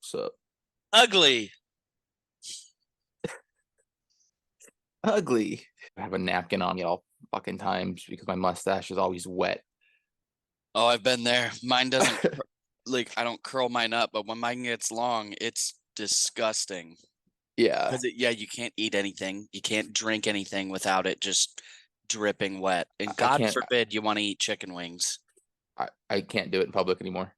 So Ugly. ugly. I have a napkin on me all fucking times because my mustache is always wet. Oh, I've been there. Mine doesn't, I don't curl mine up, but when mine gets long, it's disgusting. Yeah, Because, you can't eat anything. You can't drink anything without it just dripping wet. And I God can't. forbid you want to eat chicken wings. I can't do it in public anymore.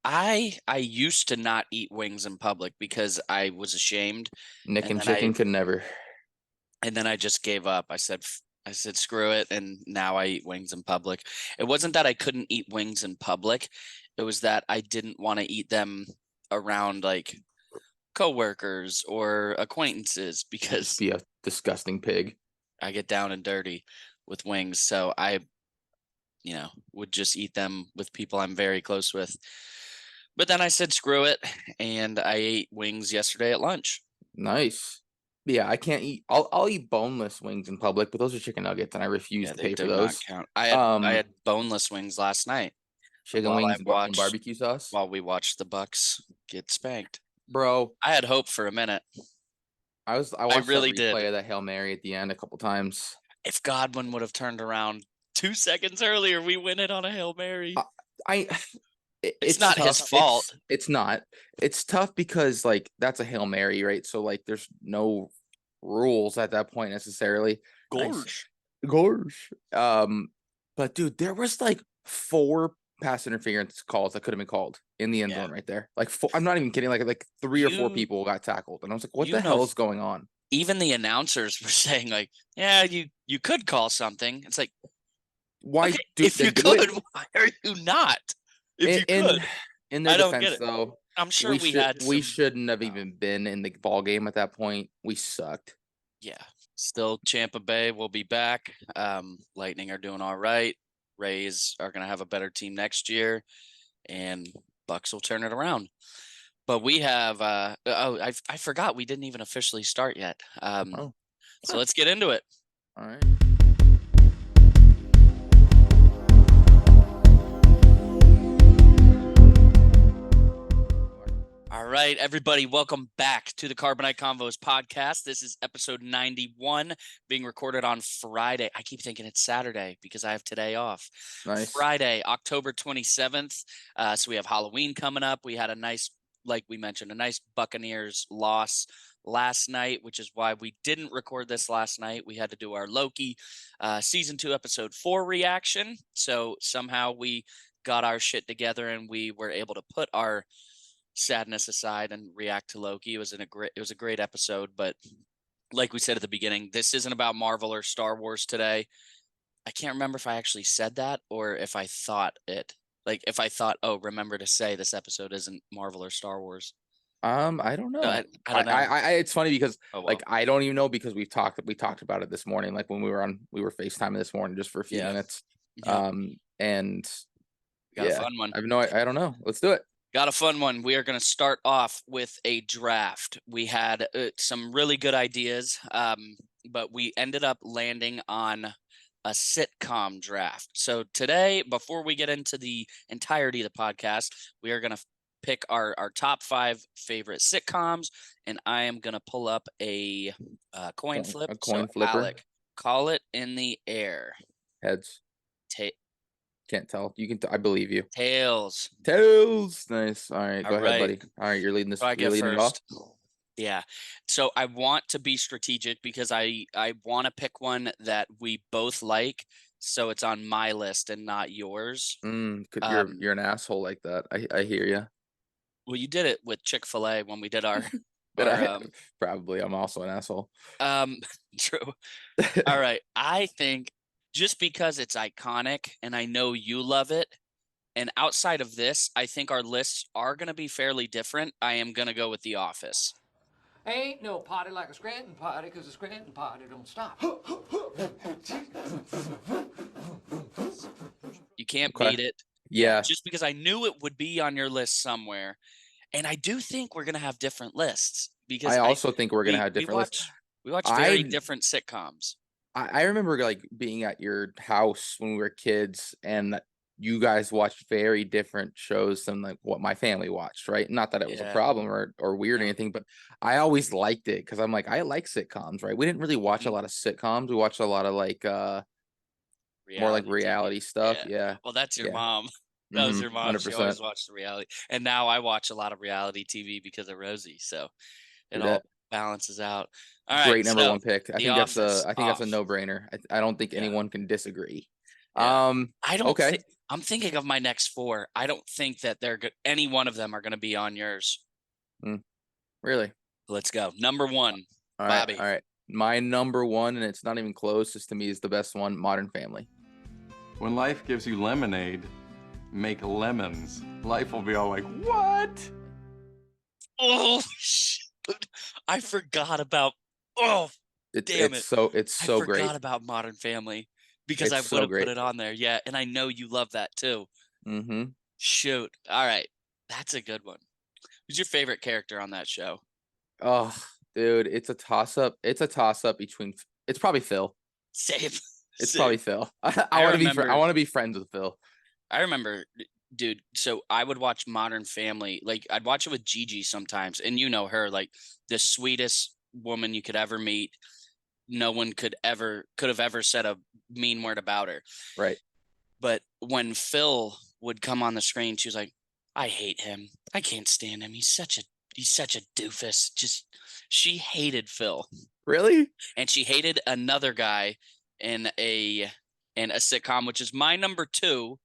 I used to not eat wings in public because I was ashamed, Nick and and then I chicken could never. and then I just gave up. I said screw it, and now I eat wings in public. It wasn't that I couldn't eat wings in public. It was that I didn't want to eat them around like coworkers or acquaintances because Be a disgusting pig. I get down and dirty with wings. So I, would just eat them with people I'm very close with. But then I said screw it, and I ate wings yesterday at lunch. Nice. Yeah, I can't eat. I'll eat boneless wings in public, but those are chicken nuggets, and I refuse Yeah, to they pay for do not those. count. I had boneless wings last night Chicken while I wings and watched barbecue sauce, while we watched the Bucks get spanked. bro. I had hope for a minute. I I watched that really did. replay of that Hail Mary at the end a couple times. If Godwin would have turned around 2 seconds earlier, we win it on a Hail Mary. I It's it's not his tough. fault. It's not. It's tough because like that's a Hail Mary, right? So like there's no rules at that point necessarily. Nice. Gorge. Gorge. But dude, there was like 4 pass interference calls that could have been called in the end Yeah. zone right there. Like 4, I'm not even kidding. Like 3 or 4 You people got tackled, and I was like, what you the know hell is going on? even the announcers were saying like, yeah, you could call something. It's like, Why okay, do if then you do it? could, why are you not? If you In could, in their I don't get defense it. though, I'm sure we had we some. shouldn't have even been in the ball game at that point. We sucked. Yeah, still Champa Bay will be back. Lightning are doing all right. Rays are going to have a better team next year, and Bucks will turn it around. But we have. I forgot we didn't even officially start yet. Oh, So let's get into it. all right. All right, everybody, welcome back to the Carbonite Convos Podcast. This is episode 91, being recorded on Friday. I keep thinking it's Saturday because I have today off. Nice. Friday, October 27th. So we have Halloween coming up. We had a nice, like we mentioned, a nice Buccaneers loss last night, which is why we didn't record this last night. We had to do our Loki season 2, episode 4 reaction. So somehow we got our shit together and we were able to put our sadness aside and react to Loki. It was a great episode, but like we said at the beginning, this isn't about Marvel or Star Wars today. I can't remember if I actually said that or if I thought it. Like if I thought, oh, remember to say this episode isn't Marvel or Star Wars. I don't know. I don't know. It's funny because Oh well. like I don't even know because we talked about it this morning. Like when we were FaceTiming this morning just for a few minutes. Yeah. And Got a fun one. I don't know. Let's do it. Got a fun one. We are going to start off with a draft. We had some really good ideas, but we ended up landing on a sitcom draft. So today, before we get into the entirety of the podcast, we are going to pick our top 5 favorite sitcoms, and I am going to pull up a coin flip. A coin so flipper. Alec, call it in the air. Heads. Can't tell. You can. I believe you. Tails. Nice. All right. Go All ahead, right. buddy. All right. You're leading this. So I You're get leading it off. first. Yeah. So I want to be strategic because I want to pick one that we both like. So it's on my list and not yours. You're an asshole like that. I hear you. Well, you did it with Chick-fil-A when we did our. Probably. I'm also an asshole. True. All right. I think just because it's iconic and I know you love it, and outside of this, I think our lists are going to be fairly different. I am going to go with The Office. Ain't no party like a Scranton party, because the Scranton party don't stop. You can't beat it. Yeah. Just because I knew it would be on your list somewhere. And I do think we're going to have different lists. Because I also think we're going to have different lists. We watch very different sitcoms. I remember like being at your house when we were kids, and you guys watched very different shows than like what my family watched, right? Not that it was a problem or weird or anything, but I always liked it because I'm like, I like sitcoms, right? We didn't really watch a lot of sitcoms. We watched a lot of like more like reality TV. stuff. Yeah. Well, that's your Yeah. mom. That was your mom. 100%. She always watched the reality. And now I watch a lot of reality TV because of Rosie. So it all balances out. All right. Great number So one pick. I The think that's Office a no-brainer. I don't think anyone can disagree. I don't Okay. think I'm thinking of my next 4. I don't think that they're good. Any one of them are going to be on yours. Really? Let's go. Number 1, Bobby. All right. My number 1, and it's not even close, just to me is the best one, Modern Family. When life gives you lemonade, make lemons. Life will be all like, what? Oh, shit. I forgot about. Oh, damn it. It's so great. I forgot about Modern Family because I would have put it on there. Yeah, and I know you love that too. Mm-hmm. Shoot. All right. That's a good one. Who's your favorite character on that show? Oh, dude, it's a toss-up. It's a toss-up between. It's probably Phil. Same. It's probably Phil. I want to be friends with Phil. I remember, dude. So I would watch Modern Family. Like I'd watch it with Gigi sometimes, and you know her, like the sweetest woman you could ever meet. No one could have ever said a mean word about her. Right. But when Phil would come on the screen, she was like, I hate him. I can't stand him. He's such a doofus. She hated Phil. Really? And she hated another guy in a sitcom, which is my number 2,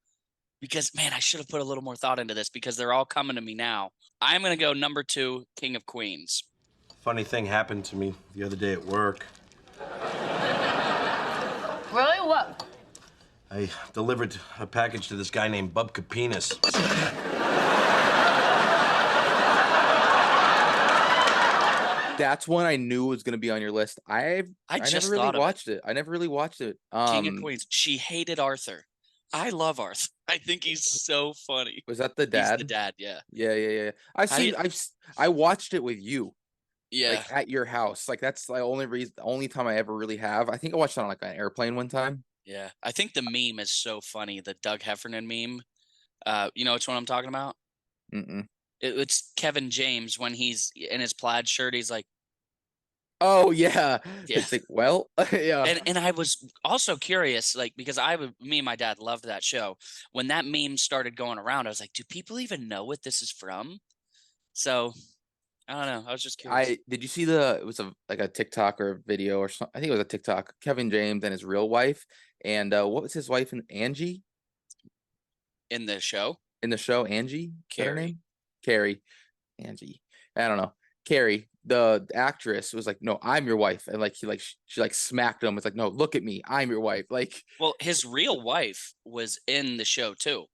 because man, I should have put a little more thought into this because they're all coming to me now. I'm going to go number 2, King of Queens. Funny thing happened to me the other day at work. Really? What? I delivered a package to this guy named Bubka Penis. That's one I knew was going to be on your list. I never really watched it. I never really watched it. King of Queens. She hated Arthur. I love Arthur. I think he's so funny. Was that the dad? He's the dad, yeah. Yeah. I watched it with you. Yeah. Like at your house. Like that's the only time I ever really have. I think I watched it on like an airplane one time. Yeah. I think the meme is so funny, the Doug Heffernan meme. You know which one I'm talking about? Mm-mm. It's Kevin James when he's in his plaid shirt. He's like, oh yeah. It's like, well, yeah. And I was also curious, like, because me and my dad loved that show. When that meme started going around, I was like, do people even know what this is from? So I don't know. I was just curious. Did you see it was like a TikTok or a video or something? I think it was a TikTok. Kevin James and his real wife. And what was his wife? Angie? In the show? In the show, Angie? Carrie. Her name? Carrie. Angie. I don't know. Carrie, the actress, was like, no, I'm your wife. And like she like smacked him. It's like, no, look at me. I'm your wife. Like, well, his real wife was in the show too.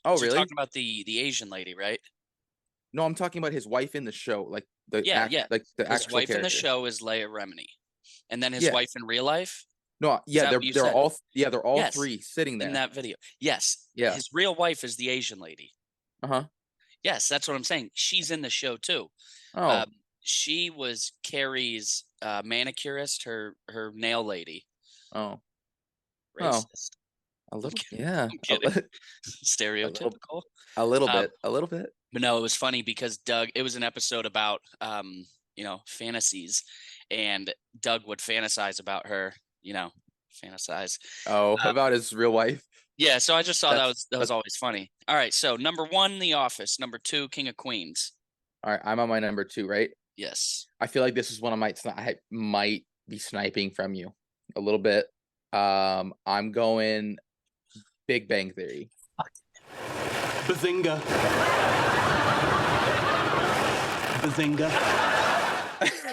Oh, so really? You're talking about the Asian lady, right? No, I'm talking about his wife in the show, like the yeah. like the his actual wife character. in the show is Leia Remini, and then his wife in real life. No, yeah, they're all yes, 3 sitting there in that video. Yes, yeah. His real wife is the Asian lady. Yes, that's what I'm saying. She's in the show too. Oh, she was Carrie's manicurist, her nail lady. Oh, racist. A little, yeah. Stereotypical. A little bit. But no, it was funny because Doug. It was an episode about fantasies, and Doug would fantasize about her. Fantasize. Oh, about his real wife. Yeah, so I just saw that was always funny. All right, so number 1, The Office. Number 2, King of Queens. All right, I'm on my number 2, right? Yes. I feel like this is one I might be sniping from you a little bit. I'm going Big Bang Theory. Bazinga. Bazinga.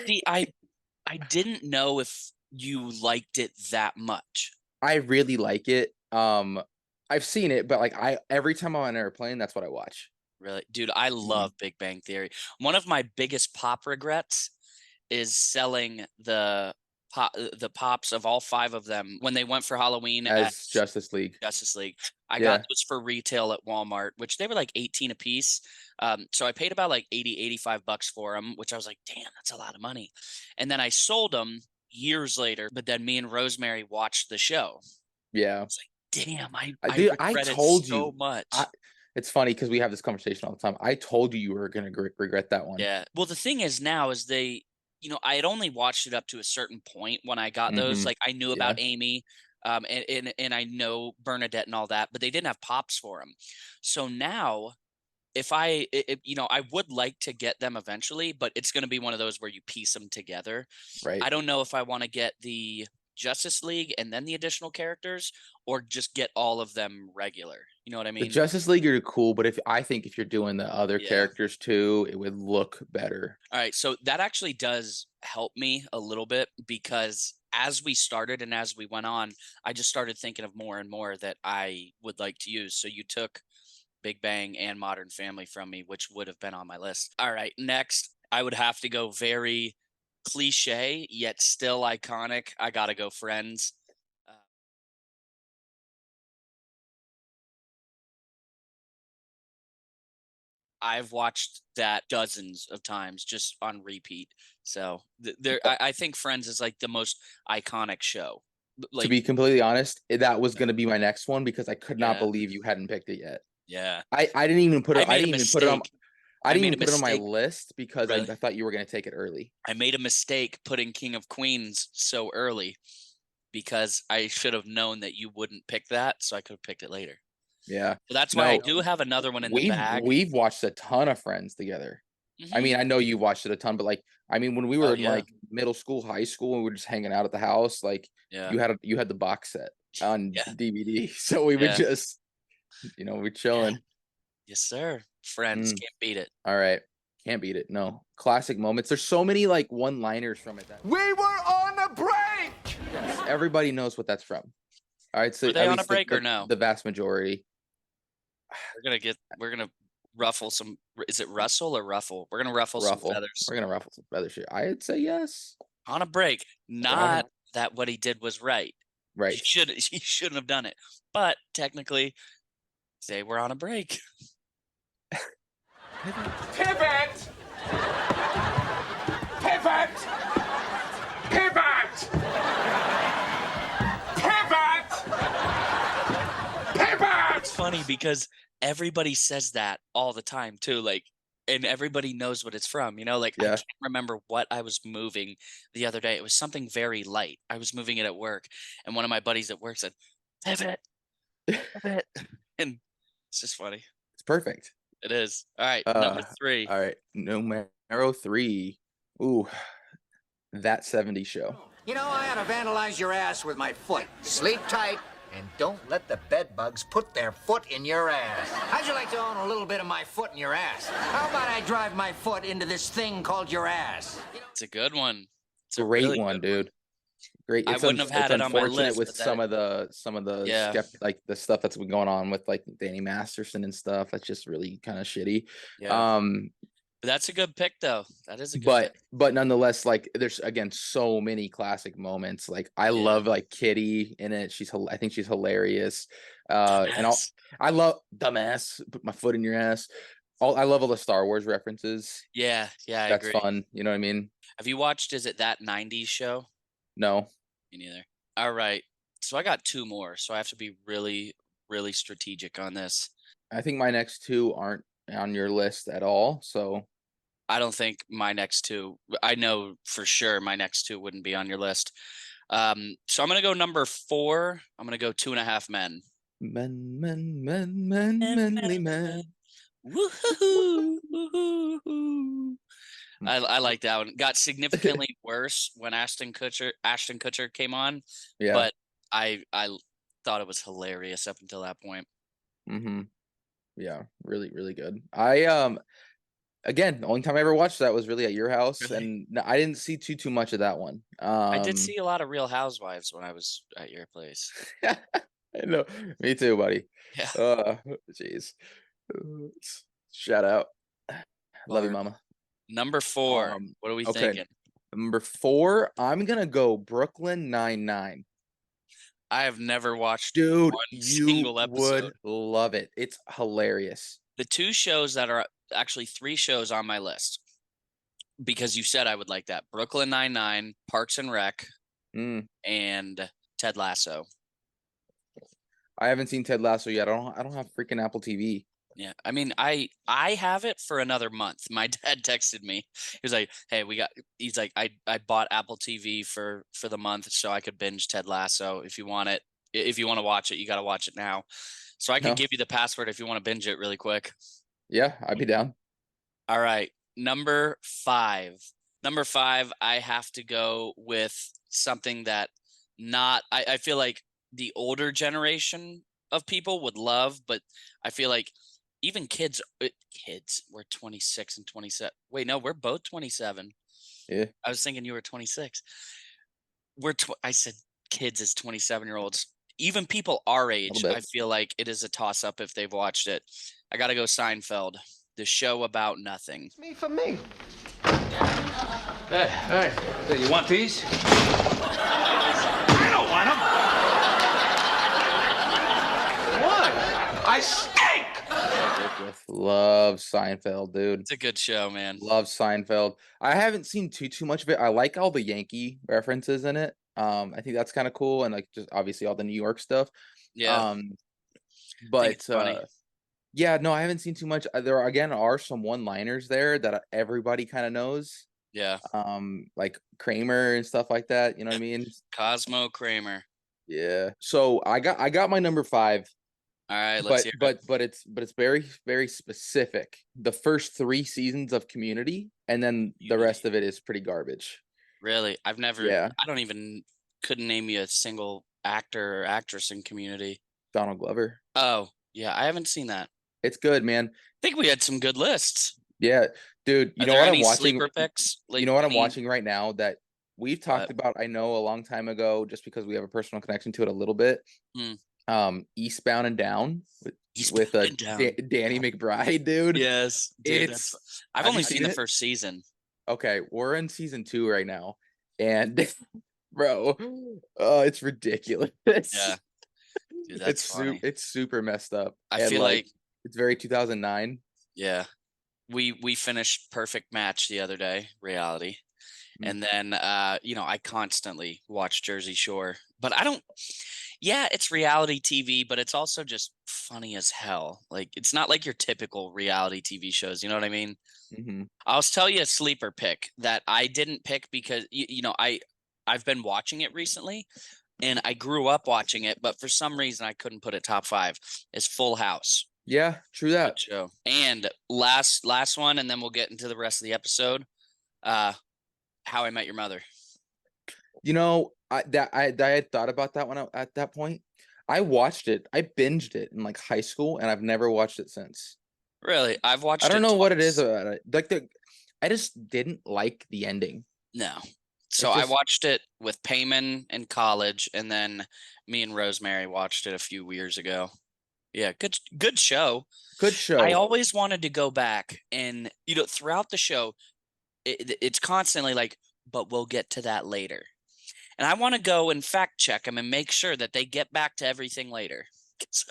See, I didn't know if you liked it that much. I really like it. I've seen it, but like every time I'm on an airplane, that's what I watch. Really? Dude, I love Big Bang Theory. One of my biggest pop regrets is selling the pops of all 5 of them when they went for Halloween as Justice League. I got those for retail at Walmart, which they were like 18 a piece. So I paid about like $85 for them, which I was like, damn, that's a lot of money. And then I sold them years later, but then me and Rosemary watched the show. Yeah. I was like, damn, I Dude, I regret it told so you. much. It's funny because we have this conversation all the time. I told you were gonna regret that one. Yeah. Well, the thing is now is I had only watched it up to a certain point when I got those. Like I knew about Amy, and I know Bernadette and all that, but they didn't have pops for them. So now, if I would like to get them eventually, but it's going to be one of those where you piece them together. Right. I don't know if I want to get the Justice League and then the additional characters, or just get all of them regular. You know what I The mean? Justice League are cool, but I think if you're doing the other characters too, it would look better. All right, so that actually does help me a little bit, because as we started and as we went on, I just started thinking of more and more that I would like to use. So you took Big Bang and Modern Family from me, which would have been on my list. All right, next, I would have to go very cliche, yet still iconic. I got to go Friends. I've watched that dozens of times just on repeat. So I think Friends is like the most iconic show. To be completely honest, that was going to be my next one because I could not believe you hadn't picked it yet. Yeah. I didn't even put it. I didn't even put it on. I didn't even put it on my list because I thought you were going to take it early. I made a mistake putting King of Queens so early because I should have known that you wouldn't pick that, so I could have picked it later. Yeah. So that's why I do have another one in the bag. We've watched a ton of Friends together. I mean, I know you watched it a ton, but like, I mean, when we were in like middle school, high school, and we were just hanging out at the house, like you had the box set on DVD. So we would just, we're chilling. Yes, sir. Friends, can't beat it. All right. Can't beat it. No. Classic moments. There's so many like one-liners from it. We were on a break! Yes, everybody knows what that's from. All right. So are they on a break or no? The vast majority. We're gonna ruffle some. Is it rustle or ruffle? We're gonna ruffle some feathers. We're gonna ruffle some feathers here. I'd say yes. On a break. Not that what he did was right. Right. He shouldn't have done it. But technically, they were on a break. Pivot! Pivot! Pivot! Pivot! Pivot! It's funny because everybody says that all the time too. Like, and everybody knows what it's from, like I can't remember what I was moving the other day. It was something very light. I was moving it at work, and one of my buddies at work said, pivot, pivot. And it's just funny. It's perfect. It is. All right, number 3. All right, numero 3. Ooh, That 70s Show. I ought to vandalize your ass with my foot. Sleep tight and don't let the bed bugs put their foot in your ass. How'd you like to own a little bit of my foot in your ass? How about I drive my foot into this thing called your ass? It's a good one. It's a great one, dude. Great. I wouldn't have had it on my list with some of the like the stuff that's been going on with like Danny Masterson and stuff. That's just really kind of shitty. Yeah. But that's a good pick though. That is a good pick. But nonetheless, like there's again so many classic moments. Like I love like Kitty in it. I think she's hilarious. And I love dumbass. Put my foot in your ass. I love all the Star Wars references. Yeah, I that's agree. fun. You know what I mean? Have you watched? Is it That 90s Show? No. Me neither. All right. So I got 2 more. So I have to be really, really strategic on this. I think my next 2 aren't on your list at all. So I don't think my next 2. I know for sure my next 2 wouldn't be on your list. So I'm gonna go number 4. I'm gonna go 2.5 Men. Manly men. Woohoo! Woohoo! I like that one. Got significantly worse when Ashton Kutcher came on. Yeah. But I thought it was hilarious up until that point. Mm-hmm. Yeah, really, really good. Again, the only time I ever watched that was really at your house, and I didn't see too much of that one. I did see a lot of Real Housewives when I was at your place. I know, me too, buddy. Yeah. Jeez. Shout out. Love you, mama. Number 4. What are we thinking? Number 4, I'm gonna go Brooklyn Nine-Nine. I have never watched one single episode. Would love it. It's hilarious. The 2 shows that are actually 3 shows on my list, because you said I would like that: Brooklyn Nine-Nine, Parks and Rec, and Ted Lasso. I haven't seen Ted Lasso yet. I don't have freaking Apple TV. Yeah, I mean, I have it for another month. My dad texted me. He was like, "Hey, he's like, I bought Apple TV for the month so I could binge Ted Lasso. If you want to watch it, you got to watch it now. So I can No. give you the password if you want to binge it really quick." Yeah, I'd be down. All right, number 5. Number 5, I have to go with something that I feel like the older generation of people would love, but I feel like even kids, we're 26 and 27. Wait, no, we're both 27. Yeah. I was thinking you were 26. I said kids as 27-year-olds. Even people our age, I feel like it is a toss-up if they've watched it. I got to go Seinfeld, the show about nothing. It's me for me. Hey, you want these? I don't want them. What? I stink! Love Seinfeld, dude. It's a good show, man. Love Seinfeld. I haven't seen too much of it. I like all the Yankee references in it. I think that's kind of cool, and like just obviously all the New York stuff. Yeah. But funny. yeah, no, I haven't seen too much. There are some one-liners there that everybody kind of knows. Yeah. Like Kramer and stuff like that. You know what I mean? Cosmo Kramer. Yeah. So I got my number 5. All right, let's hear it. But it's very, very specific. The first 3 seasons of Community, and then the rest of it is pretty garbage. Really? I've never. Yeah. Couldn't name you a single actor or actress in Community. Donald Glover. Oh, yeah, I haven't seen that. It's good, man. I think we had some good lists. Yeah, dude. You Are know there what any I'm watching? sleeper picks? You know what I'm watching right now that we've talked about, I know, a long time ago, just because we have a personal connection to it a little bit. Eastbound and Down with Danny McBride, dude. Yes, dude, I've only seen the first season. Okay, we're in season 2 right now, and bro, it's ridiculous. Yeah, dude, that's funny. It's super messed up. I feel like it's very 2009. Yeah, we finished Perfect Match the other day, reality, and then I constantly watch Jersey Shore, but I don't. Yeah, it's reality TV, but it's also just funny as hell. Like, it's not like your typical reality TV shows. You know what I mean? Mm-hmm. I'll tell you a sleeper pick that I didn't pick because I've been watching it recently, and I grew up watching it, but for some reason I couldn't put it top 5. Is Full House. Yeah, true that. Good show. And last one, and then we'll get into the rest of the episode. How I Met Your Mother. You know, I had thought about that one at that point. I watched it. I binged it in like high school, and I've never watched it since. Really, I've watched. I don't know what it is about it. Like I just didn't like the ending. No. So I watched it with Payman in college, and then me and Rosemary watched it a few years ago. Yeah, good show. Good show. I always wanted to go back, and throughout the show, it's constantly like, but we'll get to that later. And I want to go and fact check them and make sure that they get back to everything later.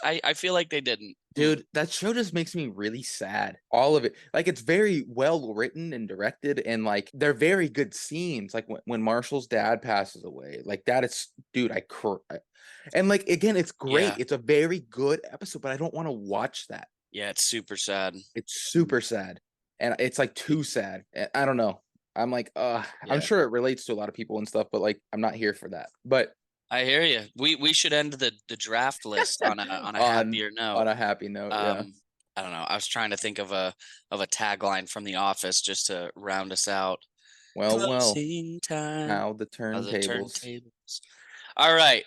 I feel like they didn't. Dude, that show just makes me really sad. All of it. Like, it's very well written and directed, and like they're very good scenes. Like when Marshall's dad passes away, like that is, dude, and like, again, it's great. Yeah. It's a very good episode, but I don't want to watch that. Yeah, it's super sad. It's super sad. And it's like too sad. I don't know. I'm like, I'm sure it relates to a lot of people and stuff, but like, I'm not here for that. But I hear you. We should end the draft list on a happier note. On a happy note, yeah. I don't know. I was trying to think of a tagline from The Office just to round us out. Closing time. How the turntables. All right.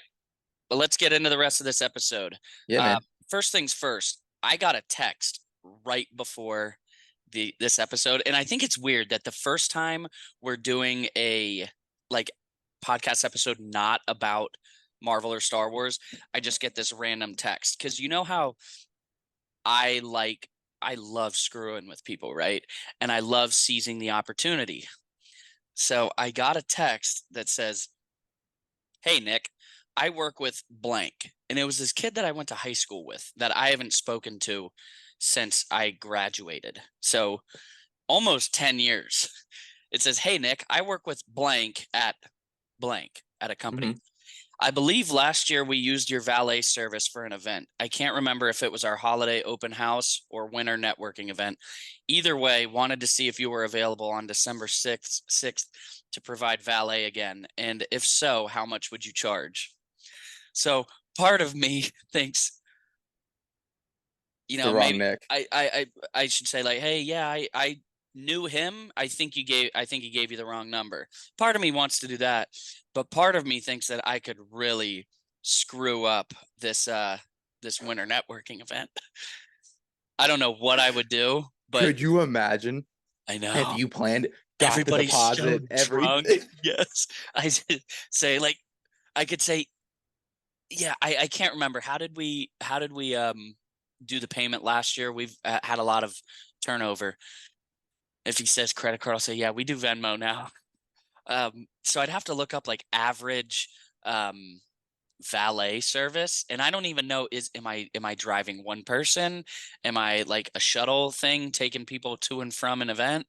But let's get into the rest of this episode. Yeah, man. First things first, I got a text right before this episode, and I think it's weird that the first time we're doing a podcast episode not about Marvel or Star Wars, I just get this random text, because you know how I love screwing with people, right? And I love seizing the opportunity. So I got a text that says, "Hey Nick, I work with blank," and it was this kid that I went to high school with that I haven't spoken to since I graduated. So almost 10 years. It says, "Hey Nick, I work with blank at a company. I believe last year we used your valet service for an event. I can't remember if it was our holiday open house or winter networking event. Either way, wanted to see if you were available on December 6th to provide valet again. And if so, how much would you charge? So part of me thinks, The wrong maybe Nick. I should say like, hey, yeah, I knew him. I think he gave you the wrong number. Part of me wants to do that, but part of me thinks that I could really screw up this winter networking event. I don't know what I would do, but Could you imagine? I know. Have you planned? Got Everybody's the deposit, so drunk. everything. Yes, I say like, I could say, yeah. I can't remember. How did we do the payment last year? We've had a lot of turnover. If he says credit card, I'll say, yeah, we do Venmo now. So I'd have to look up like average valet service, and I don't even know am I driving one person? Am I like a shuttle thing taking people to and from an event?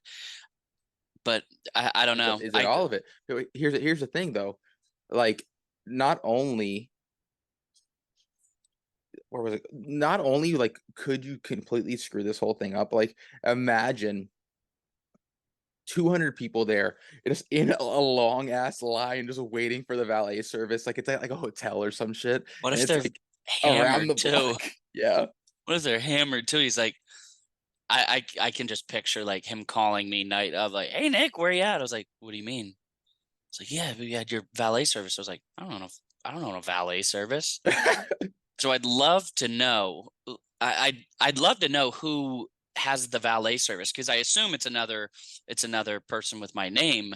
But I don't know. Is it all of it? Here's the thing though, like not only like could you completely screw this whole thing up? Like imagine 200 people there, just in a long ass line, just waiting for the valet service. Like it's like a hotel or some shit. What and if it's they're like around hammered the too? block. Yeah. What if they're hammered too? He's like, I can just picture like him calling me night of like, hey Nick, where you at? I was like, what do you mean? It's like, yeah, we had your valet service. I was like, I don't know a valet service. So I'd love to know. I'd love to know who has the valet service, because I assume it's another person with my name.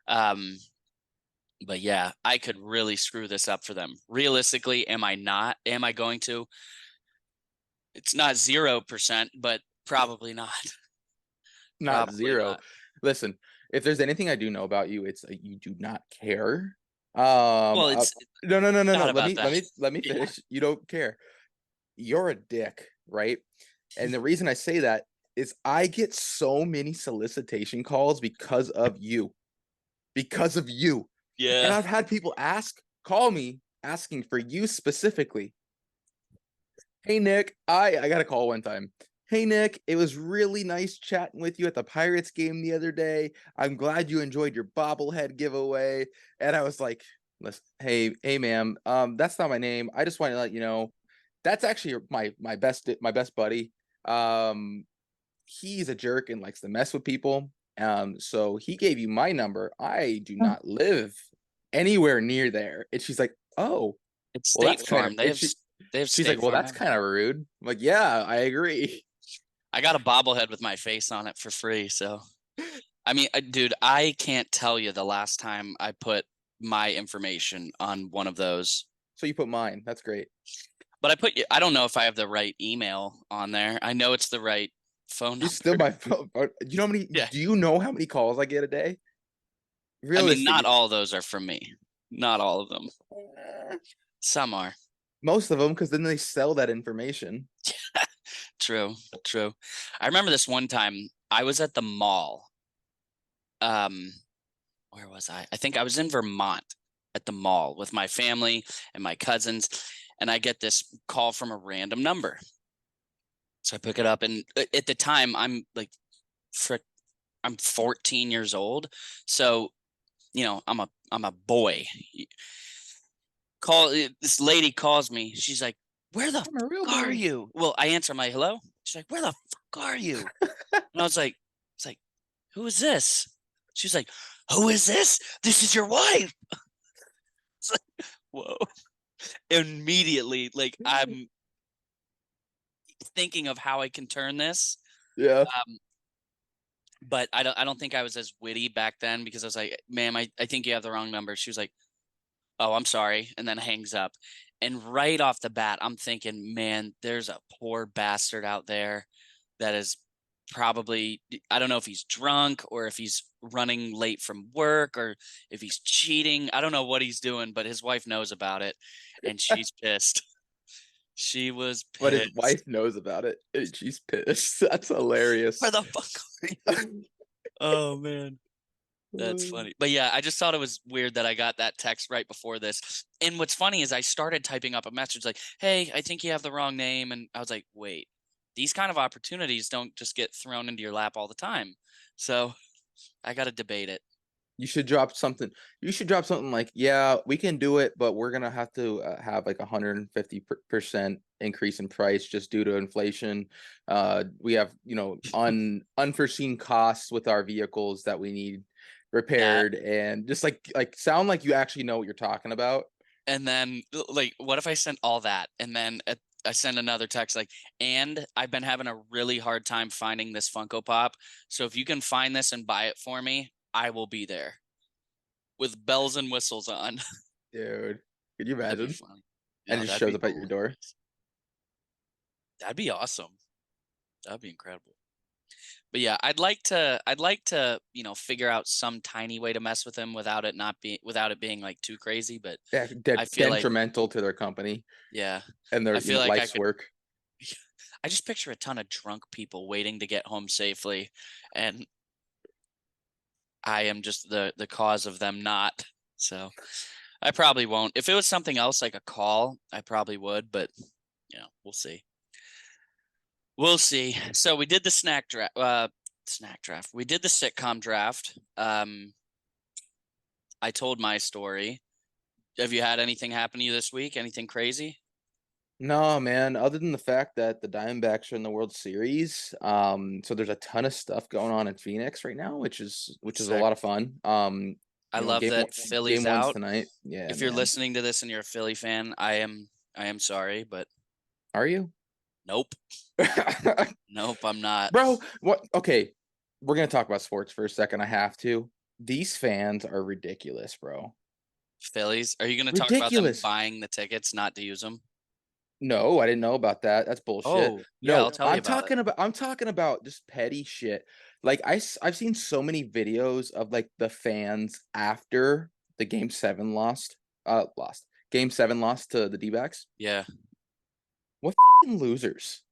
But yeah, I could really screw this up for them. Realistically, am I going to? It's not 0%, but probably not. Not Probably zero. not. Listen, if there's anything I do know about you, it's you do not care. Well, it's no. not Let about me that. let me Yeah. finish. You don't care. You're a dick, right? And the reason I say that is I get so many solicitation calls because of you. Because of you. And Yeah. I've had people call me asking for you specifically. Hey Nick, I got a call one time. Hey Nick, it was really nice chatting with you at the Pirates game the other day. I'm glad you enjoyed your bobblehead giveaway. And I was like, listen, hey ma'am, that's not my name. I just want to let you know that's actually my best buddy. He's a jerk and likes to mess with people. So he gave you my number. I do not live anywhere near there. And she's like, oh, It's well, State that's Farm. They have she's State like, well, Farm. that's kind of rude. I'm like, yeah, I agree. I got a bobblehead with my face on it for free. So, I mean, dude, I can't tell you the last time I put my information on one of those. So you put mine. That's great. But I don't know if I have the right email on there. I know it's the right phone number. You still my phone. You know how many? Yeah. Do you know how many calls I get a day? I mean, not all of those are from me. Not all of them. Some are. Most of them, because then they sell that information. True. I remember this one time I was at the mall. Where was I? I think I was in Vermont at the mall with my family and my cousins, and I get this call from a random number. So I pick it up, and at the time I'm 14 years old, so I'm a boy. This lady calls me. She's like, "Where the fuck are you?" Well, I answer my hello. She's like, "Where the fuck are you?" And I was like, "Who is this?" She's like, "Who is this? This is your wife." It's like, whoa. Immediately, like I'm thinking of how I can turn this. Yeah. But I don't think I was as witty back then, because I was like, "Ma'am, I think you have the wrong number." She was like, "Oh, I'm sorry," and then hangs up. And right off the bat, I'm thinking, man, there's a poor bastard out there that is probably, I don't know if he's drunk or if he's running late from work or if he's cheating. I don't know what he's doing, but his wife knows about it and she's pissed. She was pissed. But his wife knows about it and she's pissed. That's hilarious. Where the fuck are you? Oh, man. That's funny. But yeah, I just thought it was weird that I got that text right before this. And what's funny is I started typing up a message like, hey, I think you have the wrong name. And I was like, wait, these kind of opportunities don't just get thrown into your lap all the time. So I got to debate it. You should drop something. You should drop something like, yeah, we can do it, but we're gonna have to have like 150% increase in price just due to inflation. We have, unforeseen costs with our vehicles that we need repaired, and just like sound like you actually know what you're talking about. And then like, what if I sent all that and then I send another text like, and I've been having a really hard time finding this Funko Pop. So if you can find this and buy it for me, I will be there with bells and whistles on. Dude, could you That'd be imagine? funny. And No, it just that'd shows be up at your door. hilarious. That'd be awesome. That'd be incredible. But yeah, I'd like to, figure out some tiny way to mess with him without it being like too crazy. But Yeah, I feel like, detrimental to their company yeah, and their I feel like I life's could. work. I just picture a ton of drunk people waiting to get home safely, and I am just the cause of them not. So I probably won't. If it was something else like a call, I probably would, but we'll see. We'll see. So we did the snack draft. We did the sitcom draft. I told my story. Have you had anything happen to you this week? Anything crazy? No, man, other than the fact that the Diamondbacks are in the World Series, so there's a ton of stuff going on in Phoenix right now, which is a Sick. lot of fun. I love that Philly's game one's out. tonight. Yeah, If you're man. listening to this and you're a Philly fan, I am sorry, but Are you? nope. Nope, I'm not. Bro, what? Okay, we're gonna talk about sports for a second. I have to. These fans are ridiculous, bro. Phillies? Are you going to talk about them Ridiculous. buying the tickets, not to use them? No, I didn't know about that. That's bullshit. Oh, yeah, I'll tell you I'm about talking about just petty shit. Like I've seen so many videos of like the fans after the game 7 Game 7 lost to the D-backs. Yeah. What fucking losers.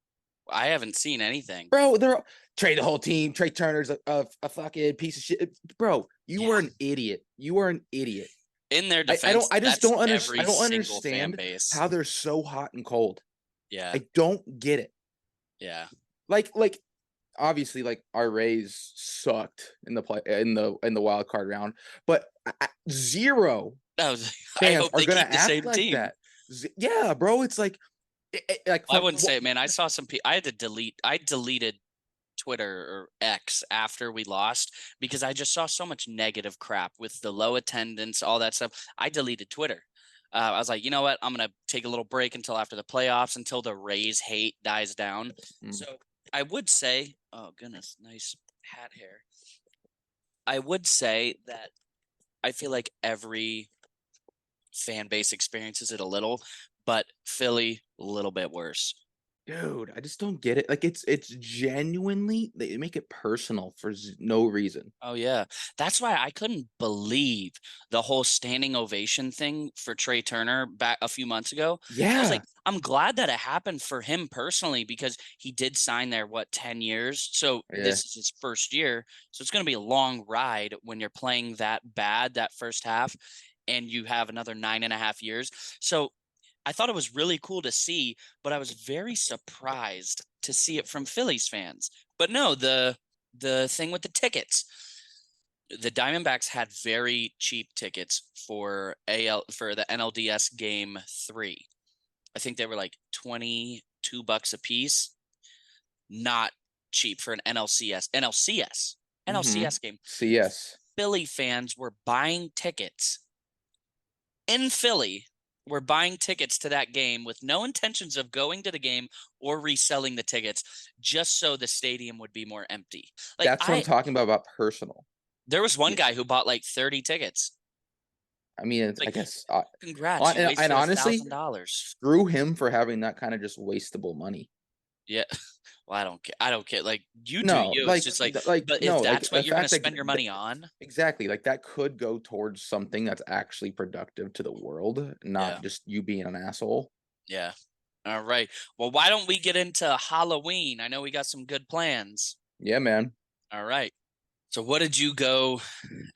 I haven't seen anything. Bro, they're trade the whole team. Trey Turner's a fucking piece of shit. Bro, you are an idiot. You are an idiot. In their defense, I just don't understand. I don't fan understand base. how they're so hot and cold. Yeah. I don't get it. Yeah. Like obviously, like our Rays sucked in the wild card round, but zero I fans hope are they gonna keep the act same like team. that. Yeah, bro, it's like I wouldn't say it, man. I saw some people. I deleted Twitter or X after we lost because I just saw so much negative crap with the low attendance, all that stuff. I deleted Twitter. I was like, you know what? I'm going to take a little break until after the playoffs, until the Rays hate dies down. So I would say, oh goodness, nice hat hair. I would say that I feel like every fan base experiences it a little, but Philly a little bit worse. Dude, I just don't get it. Like it's genuinely, they make it personal for no reason. Oh yeah, that's why I couldn't believe the whole standing ovation thing for Trey Turner back a few months ago. I was Yeah, like, I'm glad that it happened for him personally because he did sign there 10 years. So yeah. this is his first year. So it's going to be a long ride when you're playing that bad that first half and you have another 9.5 years. So I thought it was really cool to see, but I was very surprised to see it from Phillies fans. But no, the thing with the tickets, the Diamondbacks had very cheap tickets for the NLDS game 3. I think they were like $22 a piece. Not cheap for an NLCS game. CS. Philly fans were buying tickets in Philly. We're buying tickets to that game with no intentions of going to the game or reselling the tickets just so the stadium would be more empty. Like That's what I'm talking about personal. There was one guy who bought like 30 tickets. I mean, I Like, guess congrats. You wasted and honestly, $1,000. screw him for having that kind of just wastable money. Yeah. Well, I don't care. Like you No, do you. like, It's just like, but no, if like, that's what the you're going to fact that spend your money on. Exactly. Like that could go towards something that's actually productive to the world, not Yeah. just you being an asshole. Yeah. All right. Well, why don't we get into Halloween? I know we got some good plans. Yeah, man. All right. So what did you go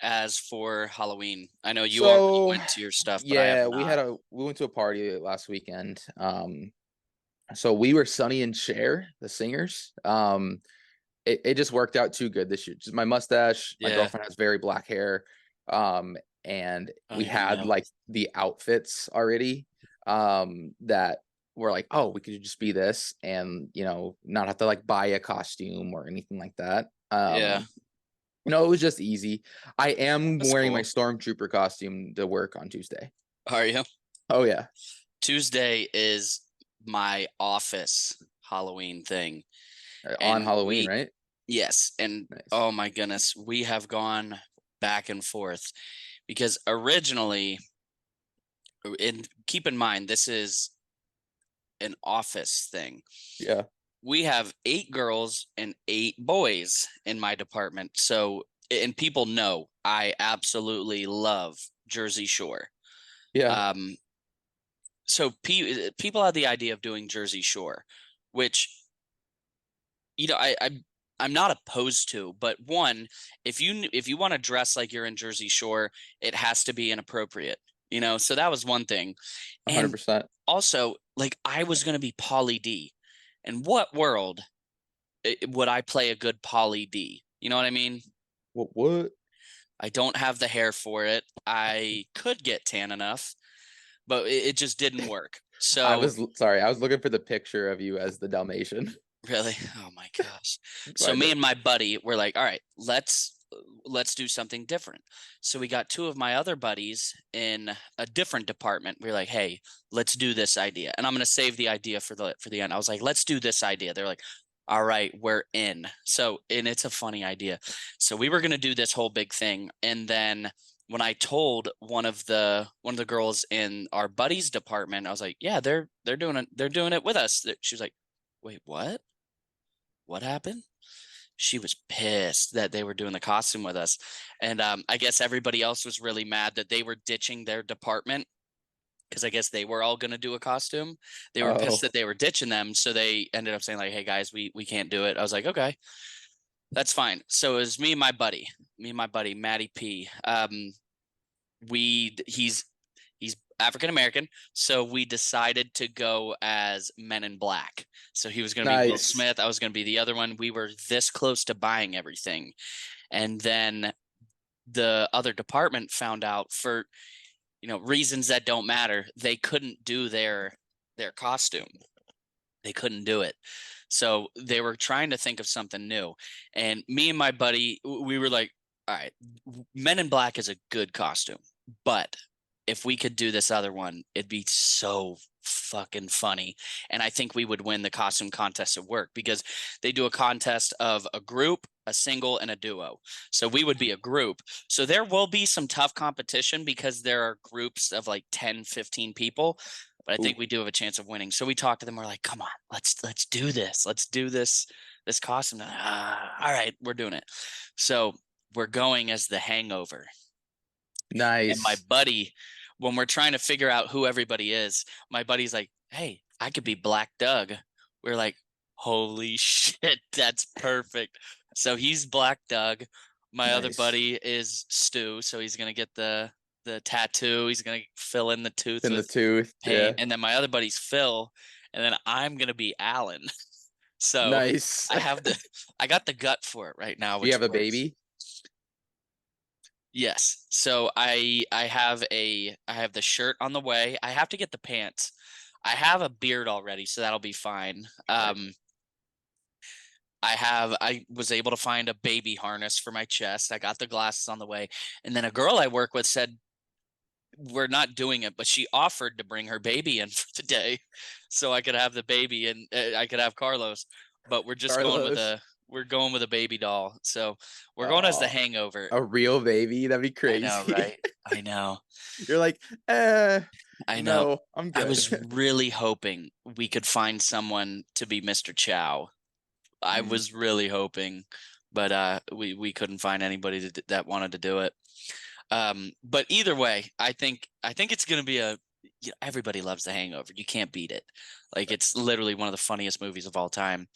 as for Halloween? I know you So, already went to your stuff, but I yeah, have not. we went to a party last weekend. So we were Sonny and Cher, the singers. It just worked out too good this year. Just my mustache, my Yeah. girlfriend has very black hair. And I we don't even had know. like the outfits already. That were like, oh, we could just be this and not have to like buy a costume or anything like that. Yeah. It was just easy. I am That's wearing my cool. stormtrooper costume to work on Tuesday. Are you? Oh yeah. Tuesday is my office Halloween thing. On And Halloween, right? Yes. And Nice. oh my goodness, we have gone back and forth because originally, and keep in mind, this is an office thing. Yeah. We have 8 girls and 8 boys in my department. So, and people know I absolutely love Jersey Shore. Yeah. So people had the idea of doing Jersey Shore, which, I'm not opposed to, but one, if you want to dress like you're in Jersey Shore, it has to be inappropriate, so that was one thing. And 100%. also, like, I was going to be Pauly D. In what world would I play a good Pauly D? You know what I mean? What? I don't have the hair for it. I could get tan enough, but it just didn't work. So I was looking for the picture of you as the Dalmatian. really, oh my gosh. So me and my buddy were like, all right, let's do something different. So we got 2 of my other buddies in a different department. We were like, hey, let's do this idea. And I'm going to save the idea for the end. I was like, let's do this idea. They're like, all right, we're in. So, and it's a funny idea. So we were going to do this whole big thing. And then when I told one of the girls in our buddies department, I was like, yeah, they're doing it with us. She was like, wait, what? What happened? She was pissed that they were doing the costume with us. And I guess everybody else was really mad that they were ditching their department because I guess they were all going to do a costume. They were pissed that they were ditching them. So they ended up saying like, hey guys, we can't do it. I was like, okay, that's fine. So it was me and my buddy, Matty P. He's African-American. So we decided to go as Men in Black. So he was going to be Will Nice. Smith. I was going to be the other one. We were this close to buying everything. And then the other department found out for, reasons that don't matter. They couldn't do their costume. They couldn't do it. So they were trying to think of something new. And me and my buddy, we were like, all right, Men in Black is a good costume, but if we could do this other one, it'd be so fucking funny. And I think we would win the costume contest at work because they do a contest of a group, a single, and a duo. So we would be a group. So there will be some tough competition because there are groups of like 10, 15 people. But I think we do have a chance of winning. So we talked to them. We're like, come on, let's do this. Let's do this costume. All right, we're doing it. So we're going as the Hangover. Nice. And my buddy, when we're trying to figure out who everybody is, my buddy's like, hey, I could be Black Doug. We're like, holy shit, that's perfect. So he's Black Doug. My other buddy is Stu. So he's going to get the tattoo. He's going to fill in the tooth with paint. Yeah. And then my other buddy's Phil. And then I'm going to be Alan. So nice. I got the gut for it right now. Do you have a baby? Yes. So I have the shirt on the way. I have to get the pants. I have a beard already, so that'll be fine. I was able to find a baby harness for my chest. I got the glasses on the way. And then a girl I work with said, we're not doing it, but she offered to bring her baby in for the day so I could have the baby and I could have Carlos, but we're just going with a baby doll. So we're going as the Hangover. A real baby? That'd be crazy. I know, right? I know. You're like, I know. No, I'm good. I was really hoping we could find someone to be Mr. Chow. I was really hoping, but we couldn't find anybody that wanted to do it. But either way, I think it's going to be everybody loves The Hangover. You can't beat it. Like, it's literally one of the funniest movies of all time.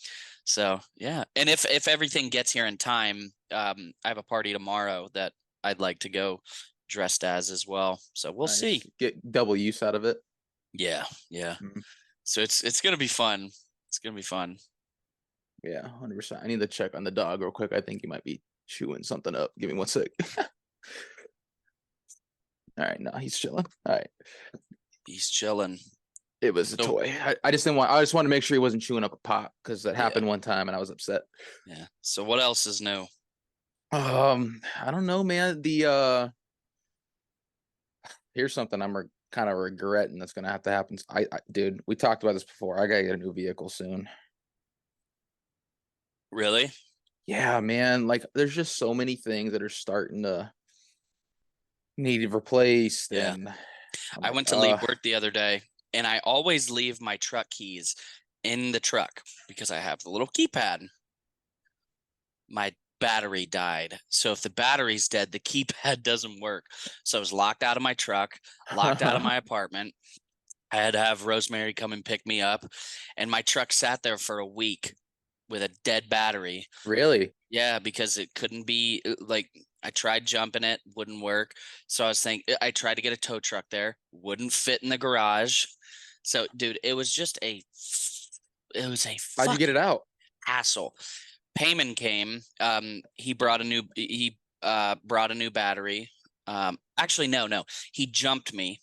So yeah, and if everything gets here in time, I have a party tomorrow that I'd like to go dressed as well. So we'll see. Get double use out of it. Yeah, yeah. Mhm. So it's gonna be fun. It's gonna be fun. Yeah, 100%. I need to check on the dog real quick. I think he might be chewing something up. Give me 1 sec. All right, no, he's chilling. All right. He's chilling. It was a So- toy. I just didn't want. I just wanted to make sure he wasn't chewing up a pop because that Yeah. happened one time and I was upset. Yeah. So what else is new? I don't know, man. Here's something I'm kind of regretting that's gonna have to happen. Dude, we talked about this before. I gotta get a new vehicle soon. Really? Yeah, man. Like, there's just so many things that are starting to need replaced. Yeah. And I went to leave work the other day, and I always leave my truck keys in the truck because I have the little keypad. My battery died. So if the battery's dead, the keypad doesn't work. So I was locked out of my truck, locked out of my apartment. I had to have Rosemary come and pick me up, and my truck sat there for a week with a dead battery. Really? Yeah, because it couldn't be like I tried jumping it, wouldn't work. So I was thinking I tried to get a tow truck there, wouldn't fit in the garage. So dude, it was a How'd you get it out? hassle. Payman came. He brought a new battery. Actually, no. He jumped me.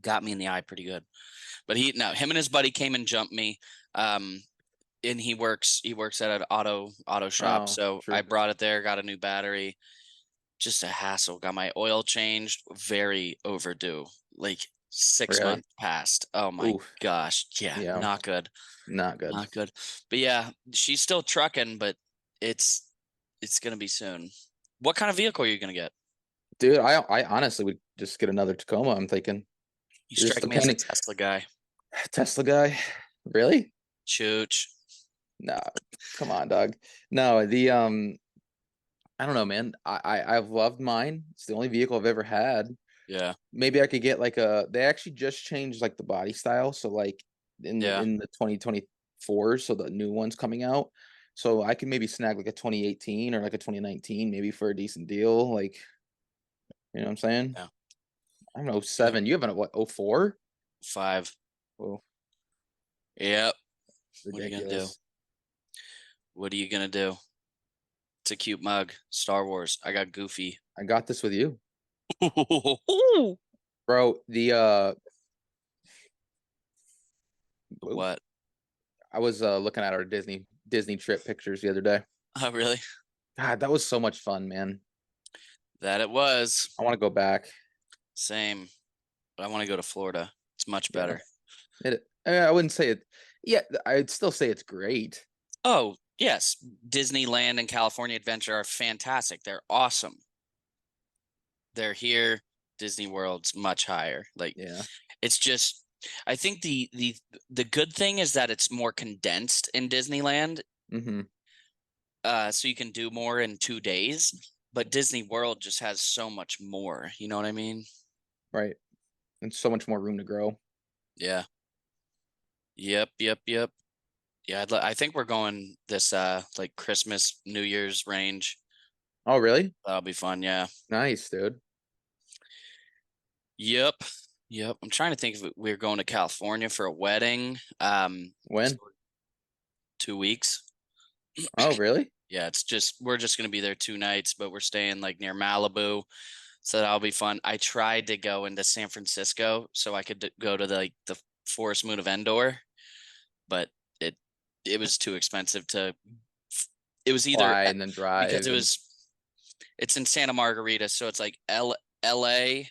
Got me in the eye pretty good. But him and his buddy came and jumped me. And he works at an auto shop. Oh, So true. I brought it there, got a new battery. Just a hassle. Got my oil changed. Very overdue. Like 6 Really? months passed. Oh my Oof. gosh. Yeah, Yeah. not good. Not good. Not good. But yeah, she's still trucking, but it's gonna be soon. What kind of vehicle are you gonna get? Dude, I honestly would just get another Tacoma. I'm thinking You Just strike me as a depending- Tesla guy. Tesla guy. Really? Chooch. No, come on, dog. No, I don't know, man. I've loved mine. It's the only vehicle I've ever had. Yeah. Maybe I could get like they actually just changed like the body style. So like in Yeah. the 2024, so the new one's coming out. So I can maybe snag like a 2018 or like a 2019, maybe for a decent deal. Like, you know what I'm saying? Yeah. I don't know, 07. You have a what, 04? 5. Whoa, Yep. What are you gonna do? ridiculous. What are you gonna do? It's a cute mug. Star Wars. I got Goofy. I got this with you. Bro, ooh, What? I was looking at our Disney trip pictures the other day. Oh, really? God, that was so much fun, man. That it was. I want to go back. Same. But I want to go to Florida. It's much Yeah. better. I wouldn't say it. Yeah, I'd still say it's great. Oh, yes. Disneyland and California Adventure are fantastic. They're awesome. They're here. Disney World's much higher. Like, Yeah. it's just, I think the good thing is that it's more condensed in Disneyland. Mm-hmm. So you can do more in 2 days. But Disney World just has so much more. You know what I mean? Right. And so much more room to grow. Yeah. Yep. Yeah, I think we're going this like Christmas, New Year's range. Oh, really? That'll be fun. Yeah. Nice, dude. Yep. I'm trying to think if we're going to California for a wedding. When? 2 weeks. Oh, really? Yeah, we're just gonna be there 2 nights, but we're staying like near Malibu, so that'll be fun. I tried to go into San Francisco so I could go to the Forest Moon of Endor, but it was too expensive to. It was either Fly and then drive. because it's in Santa Margarita, so it's like L.A.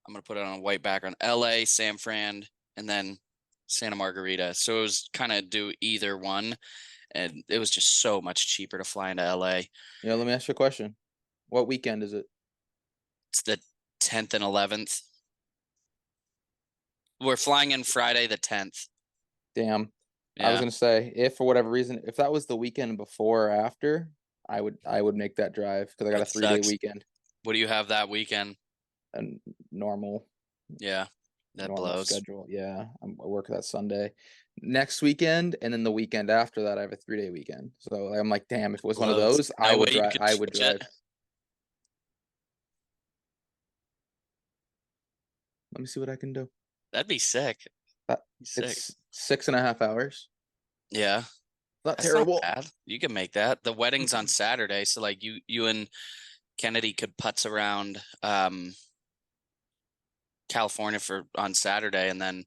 I'm gonna put it on a white background. L.A., San Fran, and then Santa Margarita. So it was kind of do either one. And it was just so much cheaper to fly into LA. Yeah, let me ask you a question. What weekend is it? It's the 10th and 11th. We're flying in Friday the 10th. Damn. I was Yeah. gonna say, if for whatever reason, if that was the weekend before or after, I would make that drive because I got a It 3-day sucks. weekend What do you have that weekend? and normal. Yeah. That normal blows. schedule. Yeah, I work that Sunday. Next weekend, and then the weekend after that, I have a 3-day weekend. So I'm like, damn, if it was one of Blows. those, No I would way you drive. could I would switch it. drive. Let me see what I can do. That'd be sick. Sick. It's 6.5 hours. Yeah. Not That's terrible. not bad. You can make that. The wedding's on Saturday, so like you and Kennedy could putz around California on Saturday and then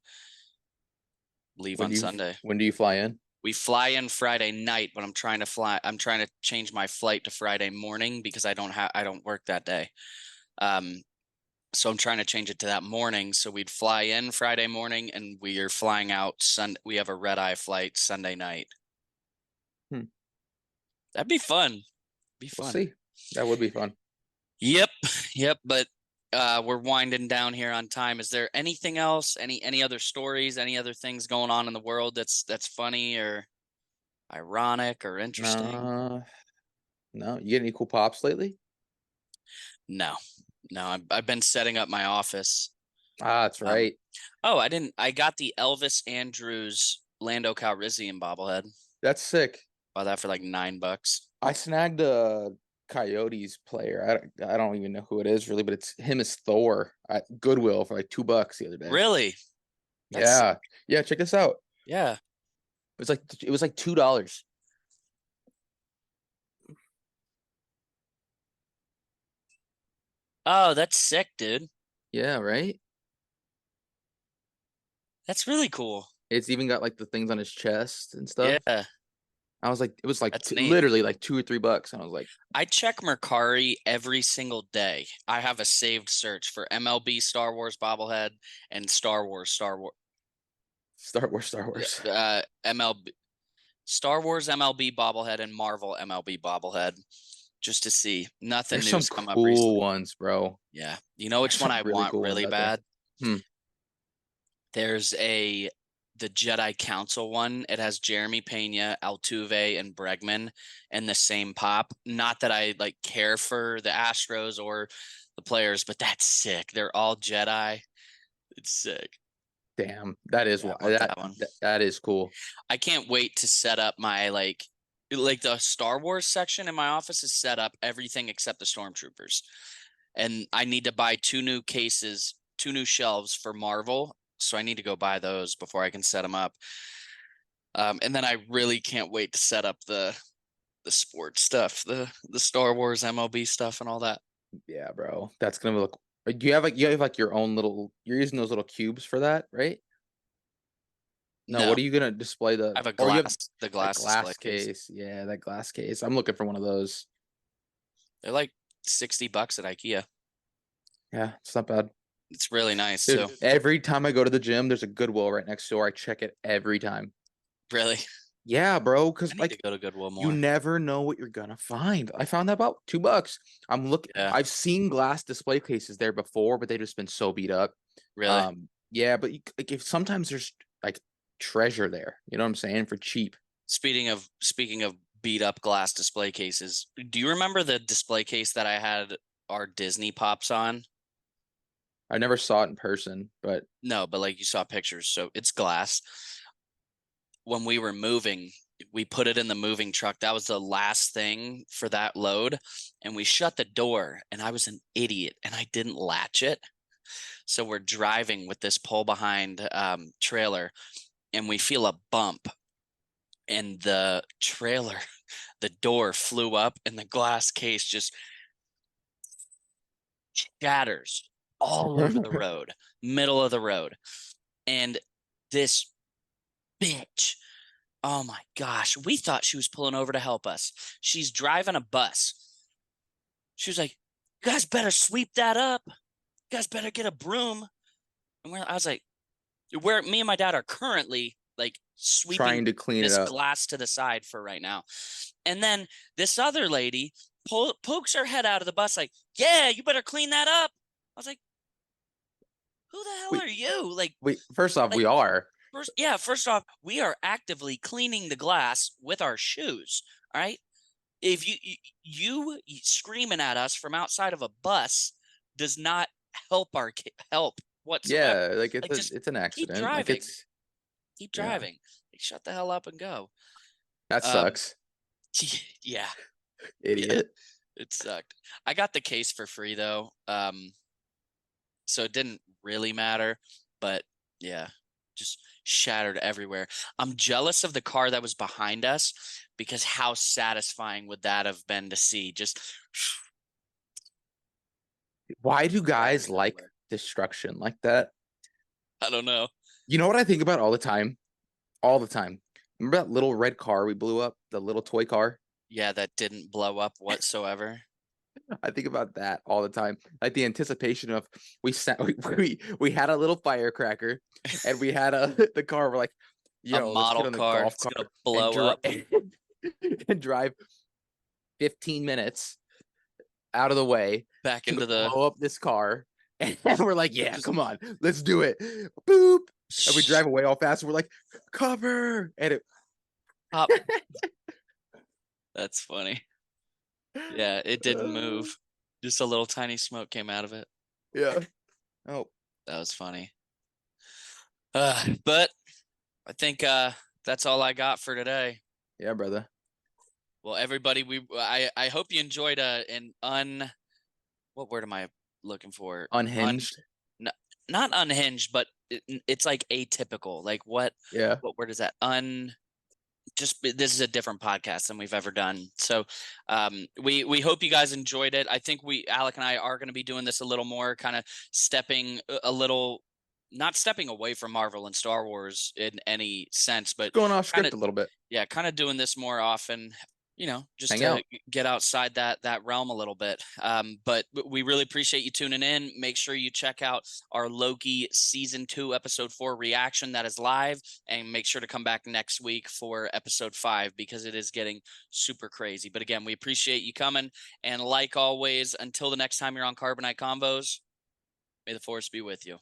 leave on Sunday. When do you fly in? We fly in Friday night, but I'm trying to change my flight to Friday morning because I don't work that day. So I'm trying to change it to that morning. So we'd fly in Friday morning and we are flying out Sunday. We have a red-eye flight Sunday night. That'd be fun. We'll see. That would be fun. Yep. But we're winding down here on time. Is there anything else? Any other stories? Any other things going on in the world that's funny or ironic or interesting? No. You get any cool pops lately? No. I've been setting up my office. That's right. I got the Elvis Andrews Lando Calrissian bobblehead. That's sick. Bought that for like $9. I snagged a Coyotes player. I don't even know who it is really, but it's him as Thor at Goodwill for like $2 the other day. Really? Yeah. Check this out. Yeah. It was like $2. Oh, that's sick, dude. Yeah, right. That's really cool. It's even got like the things on his chest and stuff. Yeah. I was like, it was like That's neat. literally like $2 or $3, and I was like, I check Mercari every single day. I have a saved search for MLB Star Wars bobblehead and Star Wars. MLB Star Wars MLB bobblehead and Marvel MLB bobblehead, just to see. Nothing there's new's some come up cool recently. ones, bro. Yeah, you know which There's one some I really want cool ones really out there. bad? There's the Jedi Council one. It has Jeremy Pena, Altuve, and Bregman in the same pop. Not that I like care for the Astros or the players, but that's sick. They're all Jedi. It's sick. Damn, that is that one. That is cool. I can't wait to set up my like the Star Wars section in my office is set up everything except the Stormtroopers. And I need to buy 2 new cases, 2 new shelves for Marvel. So I need to go buy those before I can set them up. And then I really can't wait to set up the sports stuff, the Star Wars MLB stuff and all that. Yeah, bro. That's gonna look. Do you have like your own little? You're using those little cubes for that, right? No. What are you gonna display the? I have a Oh, you glass, the a glass glass display case. Yeah, that glass case. I'm looking for one of those. They're like $60 at IKEA. Yeah, it's not bad. It's really nice Dude, too. every time I go to the gym, there's a Goodwill right next door. I check it every time. Really? Yeah, bro. I Because need like to go to Goodwill more. you never know what you're gonna find. I found that about $2. I'm looking. Yeah. I've seen glass display cases there before, but they've just been so beat up. Really? Yeah, but like if sometimes there's like treasure there, you know what I'm saying, for cheap. Speaking of beat up glass display cases, do you remember the display case that I had our Disney pops on? I never saw it in person, but No, but like you saw pictures, so it's glass. When we were moving, we put it in the moving truck. That was the last thing for that load, and we shut the door, and I was an idiot and I didn't latch it. So we're driving with this pull behind trailer, and we feel a bump, and the door flew up, and the glass case just shatters all over the road, middle of the road. And this bitch, oh my gosh, we thought she was pulling over to help us. She's driving a bus. She was like, "You guys better sweep that up. You guys better get a broom." And I was like, where me and my dad are currently like sweeping trying to clean this it up. glass to the side for right now. And then this other lady pokes her head out of the bus like, "Yeah, you better clean that up." I was like, who the hell are you? Like, wait, first off, we are. First off, we are actively cleaning the glass with our shoes. All right. If you screaming at us from outside of a bus does not help whatsoever. Yeah, like Like, just it's an keep accident. Like driving. it's Keep yeah, driving. Like, shut the hell up and go. that sucks. Yeah, Idiot. it sucked. I got the case for free though. So it didn't really matter, but yeah, just shattered everywhere. I'm jealous of the car that was behind us because how satisfying would that have been to see? Just Why do guys shattered like everywhere. destruction like that? I don't know. You know what I think about all the time? All the time. Remember that little red car we blew up? The little toy car? Yeah, that didn't blow up whatsoever. I think about that all the time. Like the anticipation of we had a little firecracker and we had the car. We're like, A yo, let's get model on the car, golf it's cart gonna and blow up. and drive 15 minutes out of the way Back to into the blow up this car. And we're like, yeah, come on, let's do it. Boop. And we drive away all fast. And we're like, cover. And it Pop. That's funny. Yeah, it didn't move. Just a little tiny smoke came out of it. yeah. Oh, That was funny. But I think that's all I got for today. yeah, brother. Well, everybody, I hope you enjoyed what word am I looking for? Unhinged. Not unhinged, but it's like atypical. Like what Yeah. word is that? This is a different podcast than we've ever done. So we hope you guys enjoyed it. I think Alec and I are going to be doing this a little more, kind of stepping a little, not stepping away from Marvel and Star Wars in any sense, but Going off script kinda, a little bit. yeah, kind of doing this more often, just Hang to out. get outside that realm a little bit. But we really appreciate you tuning in. Make sure you check out our Loki season 2, episode 4 reaction that is live, and make sure to come back next week for episode 5 because it is getting super crazy. But again, we appreciate you coming. And like always, until the next time you're on Carbonite Convos, may the force be with you.